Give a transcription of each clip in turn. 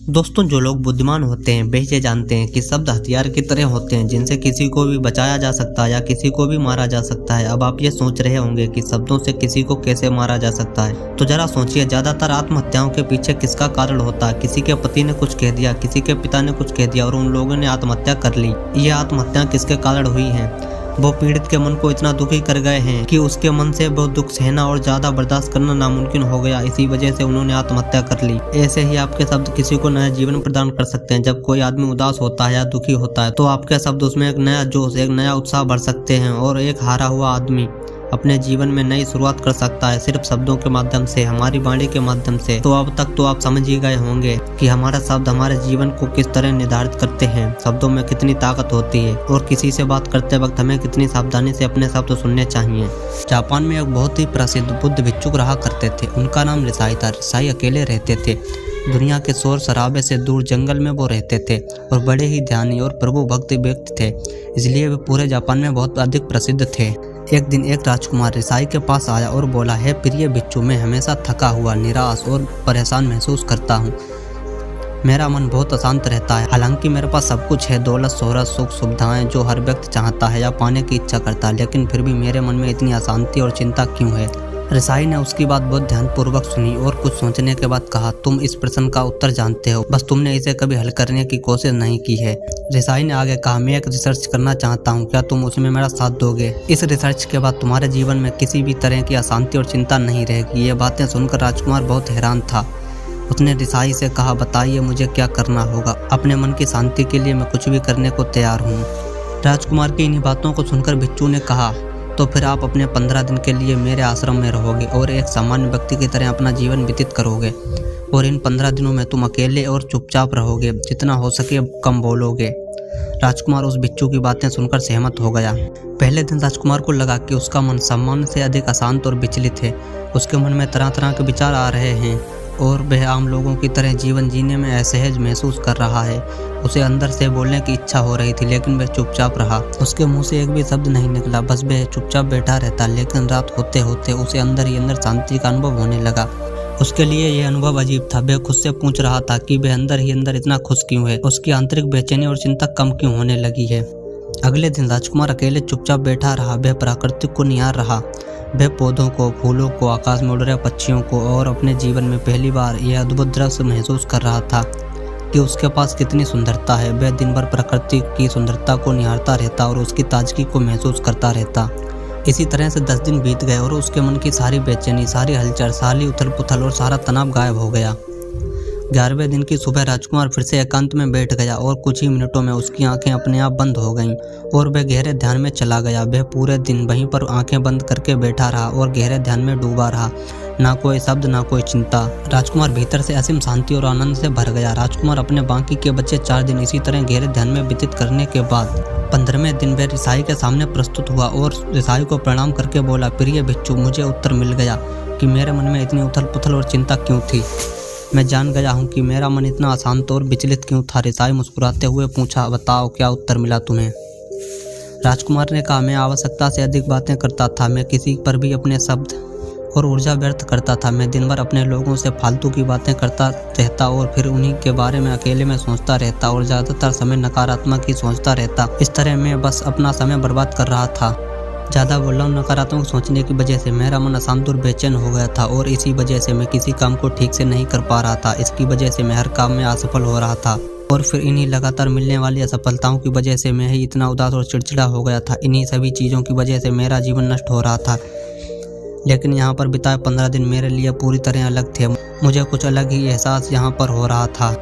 दोस्तों, जो लोग बुद्धिमान होते हैं वे ये जानते हैं कि शब्द हथियार की तरह होते हैं जिनसे किसी को भी बचाया जा सकता है या किसी को भी मारा जा सकता है। अब आप ये सोच रहे होंगे कि शब्दों से किसी को कैसे मारा जा सकता है, तो जरा सोचिए, ज्यादातर आत्महत्याओं के पीछे किसका कारण होता है? किसी के पति ने कुछ कह दिया, किसी के पिता ने कुछ कह दिया और उन लोगों ने आत्महत्या कर ली। ये आत्महत्या किसके कारण हुई है? वो पीड़ित के मन को इतना दुखी कर गए हैं कि उसके मन से वो दुख सहना और ज्यादा बर्दाश्त करना नामुमकिन हो गया। इसी वजह से उन्होंने आत्महत्या कर ली। ऐसे ही आपके शब्द किसी को नया जीवन प्रदान कर सकते हैं। जब कोई आदमी उदास होता है या दुखी होता है तो आपके शब्द उसमें एक नया जोश, एक नया उत्साह भर सकते हैं और एक हारा हुआ आदमी अपने जीवन में नई शुरुआत कर सकता है सिर्फ शब्दों के माध्यम से, हमारी वाणी के माध्यम से। तो अब तक तो आप समझ ही गए होंगे कि हमारा शब्द हमारे जीवन को किस तरह निर्धारित करते हैं। शब्दों में कितनी ताकत होती है और किसी से बात करते वक्त हमें कितनी सावधानी से अपने शब्द सुनने चाहिए। जापान में एक बहुत ही प्रसिद्ध बुद्ध भिक्षुक रहा करते थे। उनका नाम रिसाई था। रिसाई अकेले रहते थे। दुनिया के शोर शराबे से दूर जंगल में वो रहते थे और बड़े ही ध्यानी और प्रभु भक्त व्यक्ति थे, इसलिए वे पूरे जापान में बहुत अधिक प्रसिद्ध थे। एक दिन एक राजकुमार रिसाई के पास आया और बोला, हे प्रिय भिक्षु, मैं हमेशा थका हुआ, निराश और परेशान महसूस करता हूँ। मेरा मन बहुत अशांत रहता है। हालांकि मेरे पास सब कुछ है, दौलत, शोहरत, सुख, सुविधाएं जो हर व्यक्ति चाहता है या पाने की इच्छा करता है, लेकिन फिर भी मेरे मन में इतनी अशांति और चिंता क्यों है? रिसाई ने उसकी बात बहुत ध्यानपूर्वक सुनी और कुछ सोचने के बाद कहा, तुम इस प्रश्न का उत्तर जानते हो, बस तुमने इसे कभी हल करने की कोशिश नहीं की है। रिसाई ने आगे कहा, मैं एक रिसर्च करना चाहता हूँ, क्या तुम उसमें मेरा साथ दोगे? इस रिसर्च के बाद तुम्हारे जीवन में किसी भी तरह की अशांति और चिंता नहीं रहेगी। ये बातें सुनकर राजकुमार बहुत हैरान था। उसने रिसाई से कहा, बताइए मुझे क्या करना होगा? अपने मन की शांति के लिए मैं कुछ भी करने को तैयार हूँ। राजकुमार की इन्हीं बातों को सुनकर भिक्षु ने कहा, तो फिर आप अपने 15 दिन के लिए मेरे आश्रम में रहोगे और एक सामान्य व्यक्ति की तरह अपना जीवन व्यतीत करोगे और इन 15 दिनों में तुम अकेले और चुपचाप रहोगे, जितना हो सके कम बोलोगे। राजकुमार उस भिक्षु की बातें सुनकर सहमत हो गया। पहले दिन राजकुमार को लगा कि उसका मन सामान्य से अधिक अशांत और विचलित है। उसके मन में तरह तरह के विचार आ रहे हैं और वह आम लोगों की तरह जीवन जीने में असहज महसूस कर रहा है। उसे अंदर से बोलने की इच्छा हो रही थी, लेकिन वह चुपचाप रहा। उसके मुंह से एक भी शब्द नहीं निकला, बस वह चुपचाप बैठा रहता। लेकिन रात होते होते उसे अंदर ही अंदर शांति का अनुभव होने लगा। उसके लिए यह अनुभव अजीब था। वह खुद से पूछ रहा था कि वह अंदर ही अंदर इतना खुश क्यों है, उसकी आंतरिक बेचैनी और चिंता कम क्यों होने लगी है। अगले दिन राजकुमार अकेले चुपचाप बैठा रहा। वह प्रकृति को निहार रहा। वह पौधों को, फूलों को, आकाश में उड़ रहे पक्षियों को और अपने जीवन में पहली बार यह अद्भुत दृश्य महसूस कर रहा था कि उसके पास कितनी सुंदरता है। वह दिन भर प्रकृति की सुंदरता को निहारता रहता और उसकी ताजगी को महसूस करता रहता। इसी तरह से 10 दिन बीत गए और उसके मन की सारी बेचैनी, सारी हलचल, सारी उथल पुथल और सारा तनाव गायब हो गया। 11वें दिन की सुबह राजकुमार फिर से एकांत में बैठ गया और कुछ ही मिनटों में उसकी आंखें अपने आप बंद हो गईं और वह गहरे ध्यान में चला गया। वह पूरे दिन वहीं पर आंखें बंद करके बैठा रहा और गहरे ध्यान में डूबा रहा। ना कोई शब्द, ना कोई चिंता। राजकुमार भीतर से असीम शांति और आनंद से भर गया। राजकुमार अपने बाकी के बचे 4 दिन इसी तरह गहरे ध्यान में व्यतीत करने के बाद 15वें दिन वह रिसाई के सामने प्रस्तुत हुआ और रिसाई को प्रणाम करके बोला, प्रिय भिक्षु, मुझे उत्तर मिल गया कि मेरे मन में इतनी उथल पुथल और चिंता क्यों थी। मैं जान गया हूँ कि मेरा मन इतना अशांत और विचलित क्यों था। रिसाई मुस्कुराते हुए पूछा, बताओ क्या उत्तर मिला तुम्हें? राजकुमार ने कहा, मैं आवश्यकता से अधिक बातें करता था। मैं किसी पर भी अपने शब्द और ऊर्जा व्यर्थ करता था। मैं दिन भर अपने लोगों से फालतू की बातें करता रहता और फिर उन्हीं के बारे में अकेले में सोचता रहता और ज़्यादातर समय नकारात्मक ही सोचता रहता। इस तरह मैं बस अपना समय बर्बाद कर रहा था। ज़्यादा बोल रहा हूँ, नकारात्मक सोचने की वजह से मेरा मन अशांत और बेचैन हो गया था और इसी वजह से मैं किसी काम को ठीक से नहीं कर पा रहा था। इसकी वजह से मैं हर काम में असफल हो रहा था और फिर इन्हीं लगातार मिलने वाली असफलताओं की वजह से मैं ही इतना उदास और चिड़चिड़ा हो गया था। इन्हीं सभी चीज़ों की वजह से मेरा जीवन नष्ट हो रहा था। लेकिन यहाँ पर बिताए 15 दिन मेरे लिए पूरी तरह अलग थे। मुझे कुछ अलग ही एहसास यहाँ पर हो रहा था।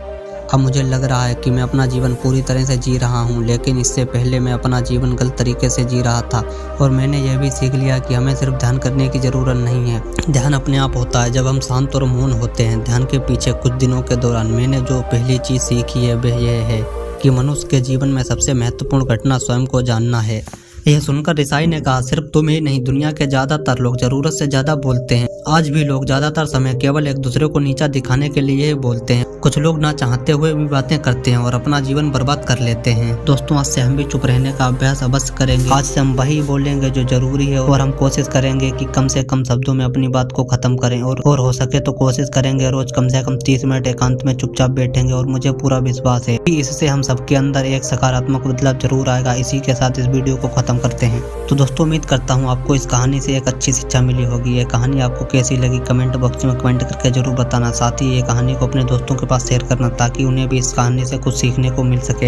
अब मुझे लग रहा है कि मैं अपना जीवन पूरी तरह से जी रहा हूँ, लेकिन इससे पहले मैं अपना जीवन गलत तरीके से जी रहा था। और मैंने यह भी सीख लिया कि हमें सिर्फ ध्यान करने की ज़रूरत नहीं है। ध्यान अपने आप होता है जब हम शांत और मौन होते हैं। ध्यान के पीछे कुछ दिनों के दौरान मैंने जो पहली चीज़ सीखी है वह यह है कि मनुष्य के जीवन में सबसे महत्वपूर्ण घटना स्वयं को जानना है। यह सुनकर रिसाई ने कहा, सिर्फ तुम ही नहीं, दुनिया के ज़्यादातर लोग ज़रूरत से ज़्यादा बोलते हैं। आज भी लोग ज्यादातर समय केवल एक दूसरे को नीचा दिखाने के लिए ही बोलते हैं। कुछ लोग ना चाहते हुए भी बातें करते हैं और अपना जीवन बर्बाद कर लेते हैं। दोस्तों, आज से हम भी चुप रहने का अभ्यास अवश्य करेंगे। आज से हम वही बोलेंगे जो जरूरी है और हम कोशिश करेंगे कि कम से कम शब्दों में अपनी बात को खत्म करें और हो सके तो कोशिश करेंगे रोज कम से कम 30 मिनट एकांत में चुपचाप बैठेंगे और मुझे पूरा विश्वास है कि इससे हम सबके अंदर एक सकारात्मक बदलाव जरूर आएगा। इसी के साथ इस वीडियो को खत्म करते हैं। तो दोस्तों, उम्मीद करता हूँ आपको इस कहानी से एक अच्छी शिक्षा मिली होगी। ये कहानी आपको कैसी लगी कमेंट बॉक्स में कमेंट करके जरूर बताना। साथ ही ये कहानी को अपने दोस्तों के पास शेयर करना ताकि उन्हें भी इस कहानी से कुछ सीखने को मिल सके।